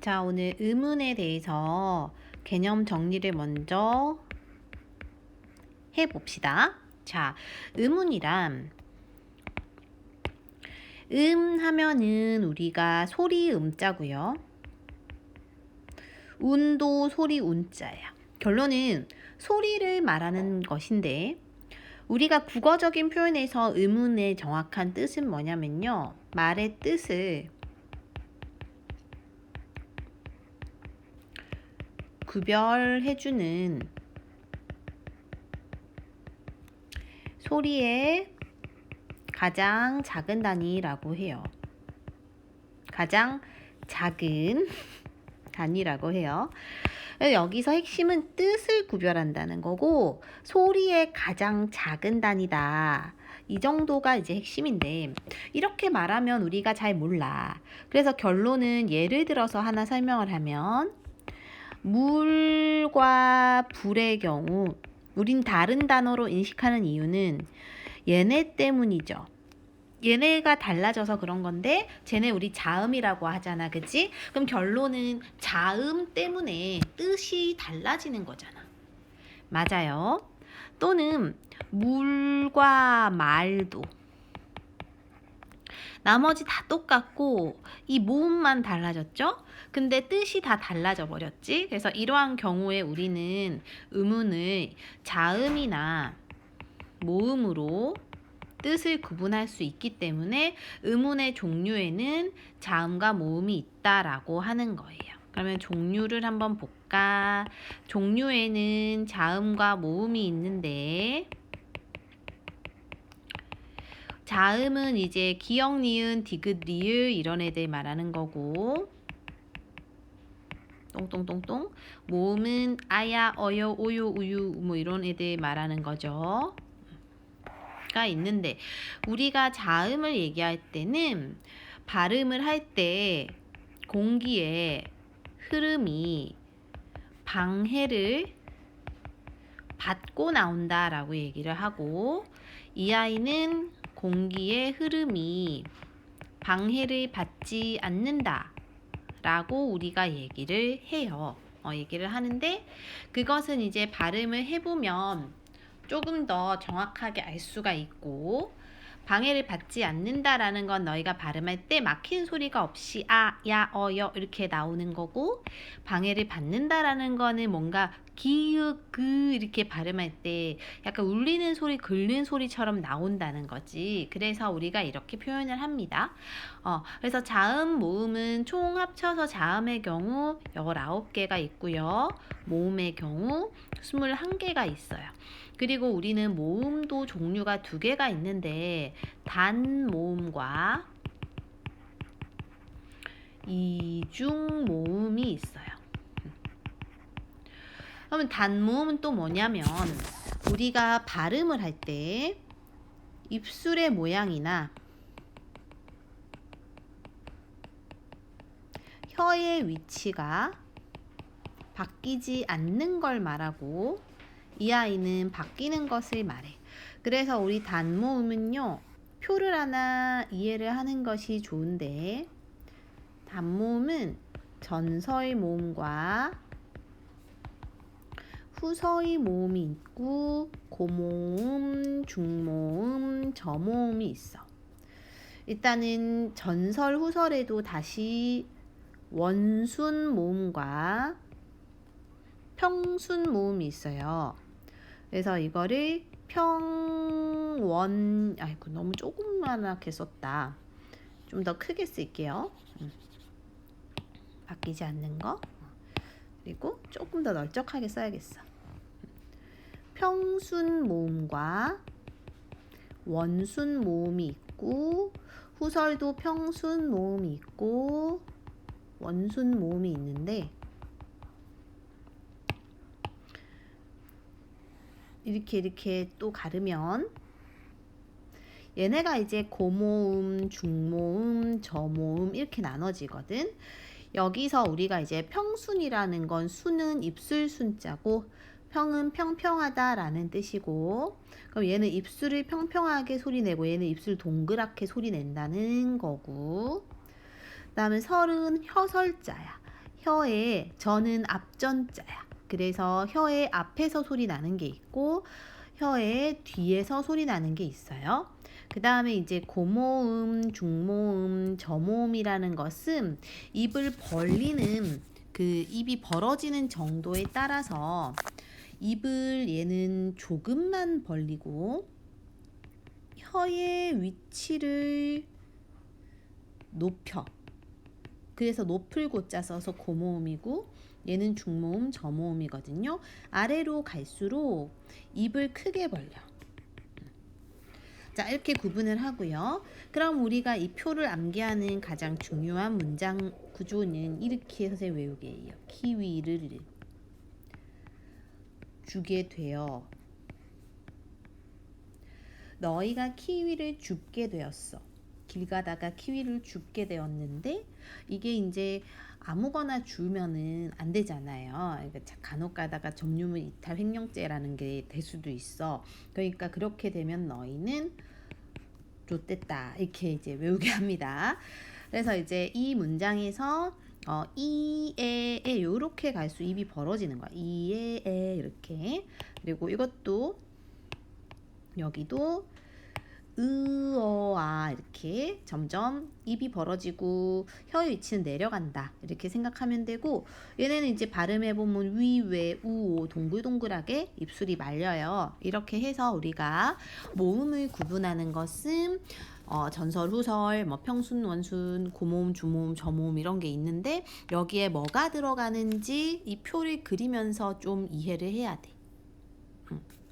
자, 오늘 의문에 대해서 개념 정리를 먼저 해봅시다. 자, 의문이란 하면은 우리가 소리 음자고요. 운도 소리 운자야. 결론은 소리를 말하는 것인데 우리가 국어적인 표현에서 의문의 정확한 뜻은 뭐냐면요. 말의 뜻을 구별해주는 소리의 가장 작은 단위라고 해요. 가장 작은 단위라고 해요. 여기서 핵심은 뜻을 구별한다는 거고 소리의 가장 작은 단위다. 이 정도가 이제 핵심인데 이렇게 말하면 우리가 잘 몰라. 그래서 결론은 예를 들어서 하나 설명을 하면 물과 불의 경우 우린 다른 단어로 인식하는 이유는 얘네 때문이죠. 얘네가 달라져서 그런 건데 쟤네 우리 자음이라고 하잖아. 그치? 그럼 결론은 자음 때문에 뜻이 달라지는 거잖아. 맞아요. 또는 물과 말도 나머지 다 똑같고 이 모음만 달라졌죠? 근데 뜻이 다 달라져 버렸지? 그래서 이러한 경우에 우리는 의문을 자음이나 모음으로 뜻을 구분할 수 있기 때문에 의문의 종류에는 자음과 모음이 있다라고 하는 거예요. 그러면 종류를 한번 볼까? 종류에는 자음과 모음이 있는데 자음은 이제 기역, 니은, 디귿, 리을 이런 애들 말하는 거고 똥똥똥똥 모음은 아야, 어여, 오요, 우유 뭐 이런 애들 말하는 거죠. 가 있는데 우리가 자음을 얘기할 때는 발음을 할 때 공기의 흐름이 방해를 받고 나온다라고 얘기를 하고 이 아이는 공기의 흐름이 방해를 받지 않는다 라고 우리가 얘기를 해요. 얘기를 하는데 그것은 이제 발음을 해보면 조금 더 정확하게 알 수가 있고 방해를 받지 않는다라는 건 너희가 발음할 때 막힌 소리가 없이 아, 야, 여 이렇게 나오는 거고 방해를 받는다라는 거는 뭔가 기읍, 그 이렇게 발음할 때 약간 울리는 소리, 긁는 소리처럼 나온다는 거지. 그래서 우리가 이렇게 표현을 합니다. 그래서 자음, 모음은 총 합쳐서 자음의 경우 19개가 있고요. 모음의 경우 21개가 있어요. 그리고 우리는 모음도 종류가 2개가 있는데 단모음과 이중모음이 있어요. 그러면 단모음은 또 뭐냐면 우리가 발음을 할 때 입술의 모양이나 혀의 위치가 바뀌지 않는 걸 말하고 이 아이는 바뀌는 것을 말해. 그래서 우리 단모음은요. 표를 하나 이해를 하는 것이 좋은데 단모음은 전서의 모음과 후서의 모음이 있고 고모음, 중모음, 저모음이 있어. 일단은 전설, 후설에도 다시 원순 모음과 평순 모음이 있어요. 그래서 이거를 평원 아이고 너무 조그맣게 썼다. 좀 더 크게 쓸게요. 바뀌지 않는 거. 그리고 조금 더 널쩍하게 써야겠어. 평순 모음과 원순 모음이 있고 후설도 평순 모음이 있고 원순 모음이 있는데 이렇게 또 가르면 얘네가 이제 고모음, 중모음, 저모음 이렇게 나눠지거든. 여기서 우리가 이제 평순이라는 건 순은 입술 순자고 평은 평평하다라는 뜻이고 그럼 얘는 입술을 평평하게 소리내고 얘는 입술 동그랗게 소리낸다는 거고 그 다음에 설은 혀설자야. 혀에 저는 앞전자야. 그래서 혀의 앞에서 소리 나는 게 있고 혀의 뒤에서 소리 나는 게 있어요. 그 다음에 이제 고모음, 중모음, 저모음이라는 것은 입을 벌리는 그 입이 벌어지는 정도에 따라서 입을 얘는 조금만 벌리고 혀의 위치를 높여. 그래서 높을 고자 써서 고모음이고 얘는 중모음, 저모음이거든요. 아래로 갈수록 입을 크게 벌려. 자, 이렇게 구분을 하고요. 그럼 우리가 이 표를 암기하는 가장 중요한 문장 구조는 이렇게 해서 외우게 해요. 키위를 주게 되어. 너희가 키위를 줍게 되었어. 길 가다가 키위를 줍게 되었는데 이게 이제 아무거나 주면은 안 되잖아요. 그러니까 간혹 가다가 점유물 이탈 횡령죄라는 게 될 수도 있어. 그러니까 그렇게 되면 너희는 좆됐다 이렇게 이제 외우게 합니다. 그래서 이제 이 문장에서 이에 요렇게 갈수 입이 벌어지는 거야. 이에 이렇게. 그리고 이것도 여기도 으어아 이렇게 점점 입이 벌어지고 혀의 위치는 내려간다 이렇게 생각하면 되고 얘네는 이제 발음해보면 위, 웨, 우, 오 동글동글하게 입술이 말려요. 이렇게 해서 우리가 모음을 구분하는 것은 전설, 후설, 뭐 평순, 원순, 고모음, 주모음, 저모음 이런 게 있는데 여기에 뭐가 들어가는지 이 표를 그리면서 좀 이해를 해야 돼.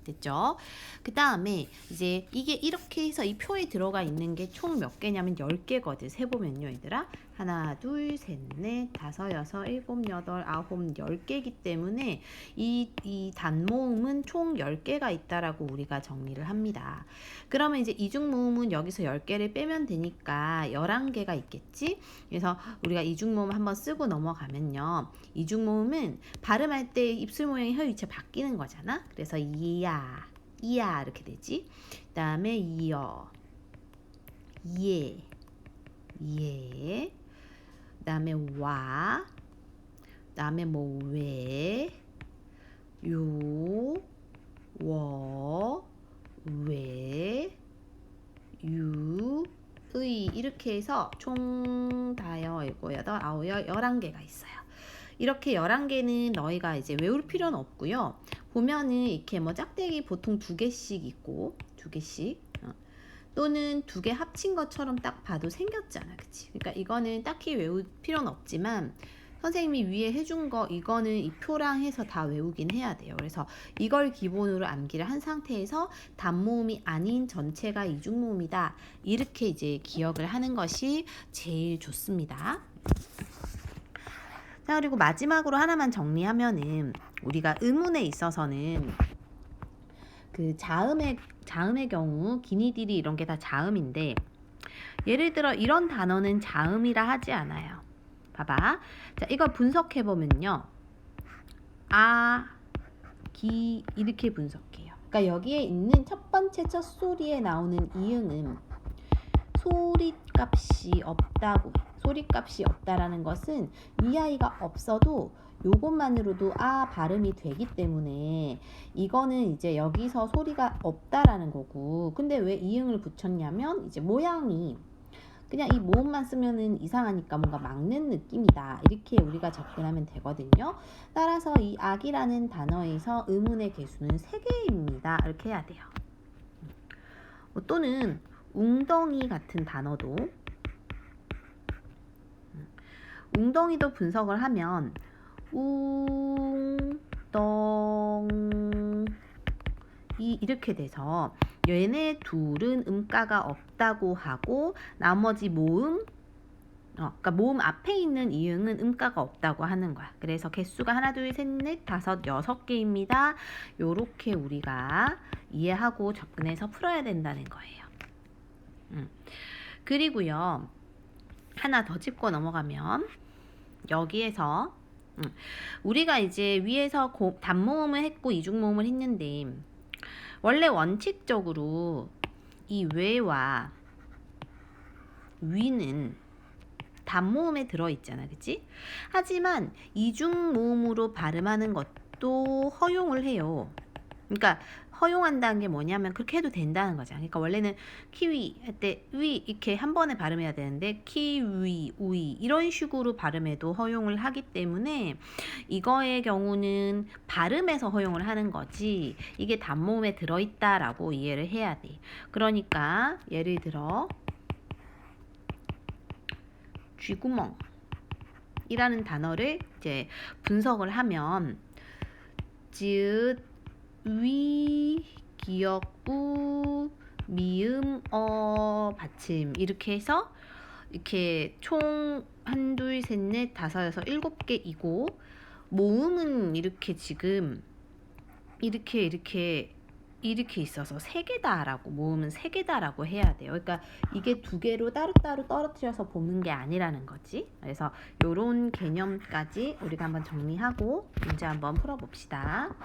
됐죠? 그 다음에 이제 이게 이렇게 해서 이 표에 들어가 있는 게 총 몇 개냐면 10개거든. 세보면요 얘들아. 하나, 둘, 셋, 넷, 다섯, 여섯, 일곱, 여덟, 아홉, 10개이기 때문에 이 단모음은 총 10개가 있다라고 우리가 정리를 합니다. 그러면 이제 이중모음은 여기서 10개를 빼면 되니까 11개가 있겠지? 그래서 우리가 이중모음 한번 쓰고 넘어가면요. 이중모음은 발음할 때 입술 모양이 혀 위치가 바뀌는 거잖아. 그래서 이야, 이야 이렇게 되지. 그 다음에 이어, 예, 예. 그 다음에 와, 그 다음에 뭐 왜, 요, 워, 왜, 유, 의 이렇게 해서 총 다여, 일곱, 여덟, 아홉, 11개가 있어요. 이렇게 11개는 너희가 이제 외울 필요는 없고요. 보면은 이렇게 뭐 짝대기 보통 2개씩 있고 2개씩 또는 2개 합친 것처럼 딱 봐도 생겼잖아. 그치? 그러니까 이거는 딱히 외울 필요는 없지만 선생님이 위에 해준 거 이거는 이 표랑 해서 다 외우긴 해야 돼요. 그래서 이걸 기본으로 암기를 한 상태에서 단모음이 아닌 전체가 이중모음이다. 이렇게 이제 기억을 하는 것이 제일 좋습니다. 자, 그리고 마지막으로 하나만 정리하면은 우리가 의문에 있어서는 그 자음의 경우 기니디리 이런 게 다 자음인데 예를 들어 이런 단어는 자음이라 하지 않아요. 봐봐. 자, 이걸 분석해 보면요. 아, 기 이렇게 분석해요. 그러니까 여기에 있는 첫 번째 첫 소리에 나오는 이응은 소리값이 없다고. 소리값이 없다라는 것은 이 아이가 없어도 요것만으로도 아 발음이 되기 때문에 이거는 이제 여기서 소리가 없다라는 거고. 근데 왜 이응을 붙였냐면 이제 모양이 그냥 이 모음만 쓰면은 이상하니까 뭔가 막는 느낌이다. 이렇게 우리가 접근하면 되거든요. 따라서 이 악이라는 단어에서 의문의 개수는 3개입니다. 이렇게 해야 돼요. 또는 웅덩이 같은 단어도 웅덩이도 분석을 하면 웅덩이 이렇게 돼서 얘네 둘은 음가가 없다고 하고 나머지 모음 그러니까 모음 앞에 있는 이응은 음가가 없다고 하는 거야. 그래서 개수가 하나, 둘, 셋, 넷, 다섯, 6개입니다. 요렇게 우리가 이해하고 접근해서 풀어야 된다는 거예요. 그리고요. 하나 더 짚고 넘어가면 여기에서 우리가 이제 위에서 단모음을 했고 이중모음을 했는데 원래 원칙적으로 이 외와 위는 단모음에 들어있잖아, 그치? 하지만 이중모음으로 발음하는 것도 허용을 해요. 그러니까 허용한다는 게 뭐냐면 그렇게 해도 된다는 거잖아. 그러니까 원래는 키위 할 때 위 이렇게 한 번에 발음해야 되는데 키위, 우이 이런 식으로 발음해도 허용을 하기 때문에 이거의 경우는 발음에서 허용을 하는 거지 이게 단모음에 들어있다라고 이해를 해야 돼. 그러니까 예를 들어 쥐구멍이라는 단어를 이제 분석을 하면 지읒 위, 기역, 우, 미음, 받침 이렇게 해서 이렇게 총 한, 둘, 셋, 넷, 다섯, 여섯, 일곱 개이고 모음은 이렇게 지금 이렇게 있어서 세 개다라고 모음은 세 개다라고 해야 돼요. 그러니까 이게 두 개로 따로따로 떨어뜨려서 보는 게 아니라는 거지. 그래서 요런 개념까지 우리가 한번 정리하고 문제 한번 풀어봅시다.